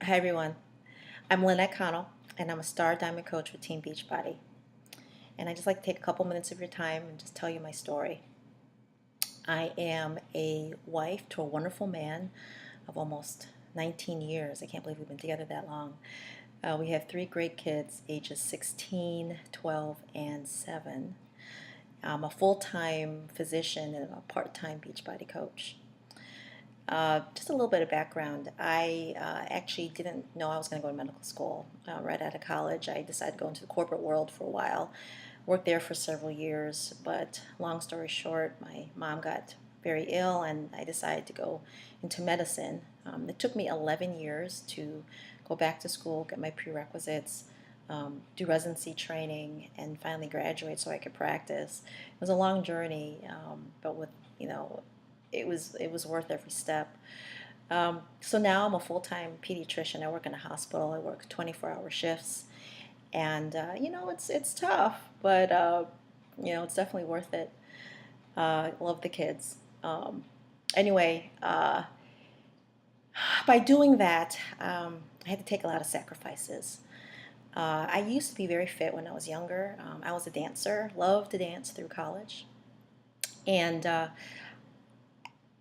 Hi everyone, I'm Lynette Connell and I'm a star diamond coach with Team Beachbody. And I just like to take a couple minutes of your time and just tell you my story. I am a wife to a wonderful man of almost 19 years. I can't believe we've been together that long. We have three great kids, ages 16, 12, and 7. I'm a full-time physician and a part-time Beachbody coach. Just a little bit of background. I actually didn't know I was going to go to medical school. Right out of college, I decided to go into the corporate world for a while. Worked there for several years, but long story short, my mom got very ill and I decided to go into medicine. It took me 11 years to go back to school, get my prerequisites, do residency training, and finally graduate so I could practice. It was a long journey, but with you know it was worth every step. So now I'm a full-time pediatrician. I work in a hospital. I work 24-hour shifts, and it's tough, but it's definitely worth it. I love the kids. Anyway, by doing that, I had to take a lot of sacrifices. I used to be very fit when I was younger. I was a dancer, loved to dance through college, and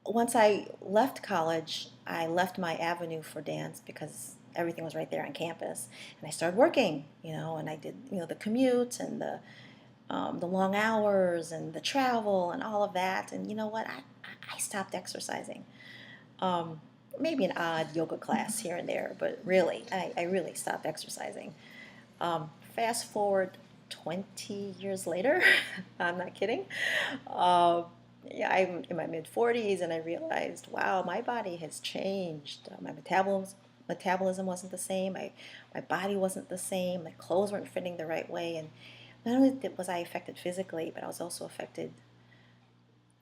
once I left college, I left my avenue for dance because everything was right there on campus, and I started working. And I did the commute and the long hours and the travel and all of that. And you know what? I stopped exercising. Um, Maybe an odd yoga class here and there, but really, I really stopped exercising. Fast forward 20 years later, I'm not kidding. Uh, yeah, I'm in my mid 40s and I realized, wow, my body has changed. My metabolism wasn't the same. My body wasn't the same. My clothes weren't fitting the right way. And not only was I affected physically, but I was also affected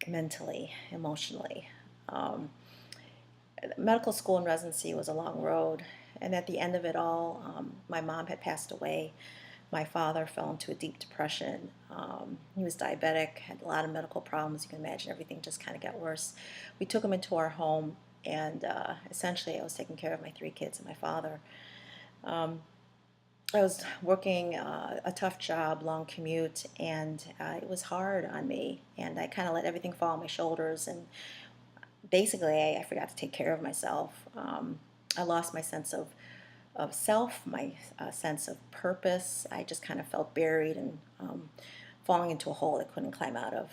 mentally, emotionally. Um, Medical school and residency was a long road. And at the end of it all, my mom had passed away. My father fell into a deep depression. He was diabetic, had a lot of medical problems. You can imagine everything just kind of got worse. We took him into our home, and essentially I was taking care of my three kids and my father. Um, I was working a tough job, long commute, and it was hard on me. And I kind of let everything fall on my shoulders. And basically, I forgot to take care of myself. I lost my sense of self, my sense of purpose. I just kind of felt buried and falling into a hole I couldn't climb out of.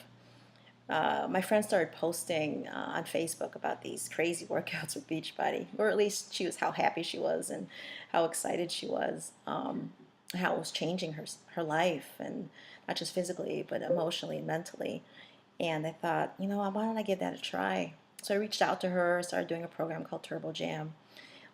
My friend started posting on Facebook about these crazy workouts with Beachbody, or at least she was how happy she was and how excited she was, how it was changing her life, and not just physically, but emotionally and mentally. And I thought, why don't I give that a try? So I reached out to her, started doing a program called Turbo Jam.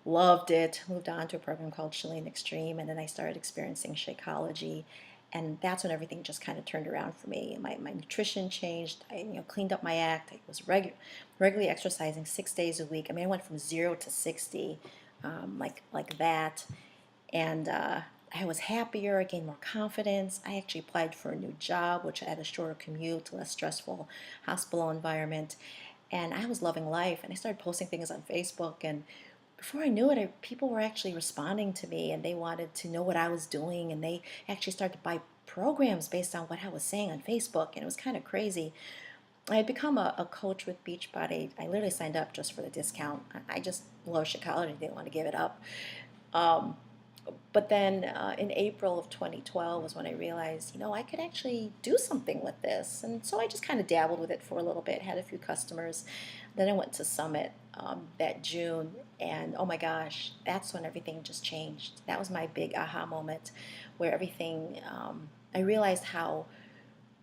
Loved it, moved on to a program called Chilean Extreme, and then I started experiencing Shakeology, and that's when everything just kind of turned around for me. My nutrition changed. I cleaned up my act. I was regularly exercising 6 days a week. I mean, I went from 0 to 60, like that, and I was happier. I gained more confidence. I actually applied for a new job, which had a shorter commute, less stressful hospital environment, and I was loving life. And I started posting things on Facebook, and before I knew it, people were actually responding to me and they wanted to know what I was doing, and they actually started to buy programs based on what I was saying on Facebook, and it was kind of crazy. I had become a coach with Beachbody. I literally signed up just for the discount. I just love Chicago and didn't want to give it up. Um, but then in April of 2012 was when I realized, I could actually do something with this. And so I just kind of dabbled with it for a little bit, had a few customers. Then I went to Summit that June, and oh my gosh, that's when everything just changed. That was my big aha moment where everything, I realized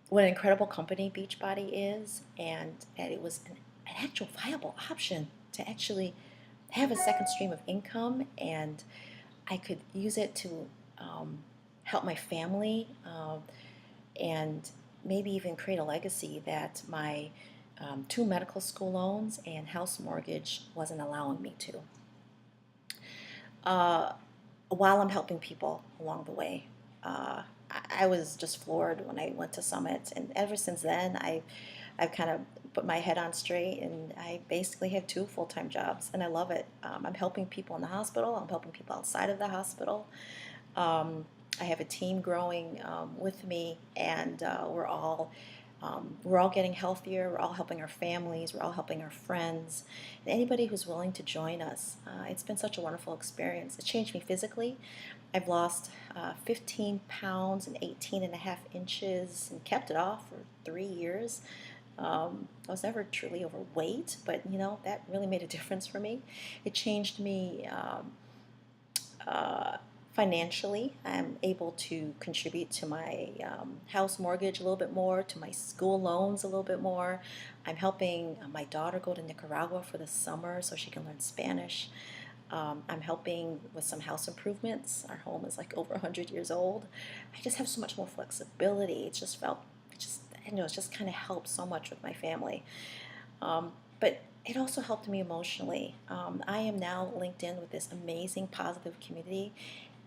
what an incredible company Beachbody is, and that it was an actual viable option to actually have a second stream of income, and I could use it to help my family, and maybe even create a legacy that my two medical school loans and house mortgage wasn't allowing me to. Uh, while I'm helping people along the way, I was just floored when I went to Summit, and ever since then, I've kind of put my head on straight, and I basically have two full-time jobs, and I love it. I'm helping people in the hospital. I'm helping people outside of the hospital. Um, I have a team growing with me, and we're all getting healthier. We're all helping our families. We're all helping our friends. And anybody who's willing to join us, it's been such a wonderful experience. It's changed me physically. I've lost 15 pounds and 18 and a half inches and kept it off for 3 years. I was never truly overweight, but that really made a difference for me. It changed me uh, financially. I'm able to contribute to my house mortgage a little bit more, to my school loans a little bit more. I'm helping my daughter go to Nicaragua for the summer so she can learn Spanish. I'm helping with some house improvements. Our home is like over 100 years old. I just have so much more flexibility. I know, it's just kind of helped so much with my family. But it also helped me emotionally. I am now linked in with this amazing positive community,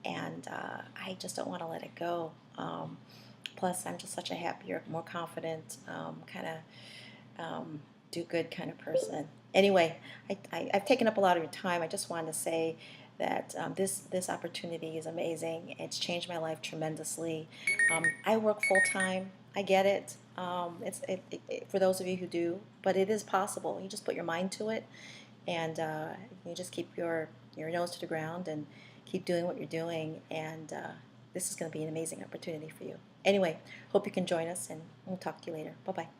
and I just don't want to let it go. Plus, I'm just such a happier, more confident, kind of do good kind of person. Anyway, I've taken up a lot of your time. I just wanted to say that this opportunity is amazing. It's changed my life tremendously. I work full time. I get it. For those of you who do, but it is possible. You just put your mind to it, and you just keep your nose to the ground and keep doing what you're doing. And this is going to be an amazing opportunity for you. Anyway, hope you can join us, and we'll talk to you later. Bye bye.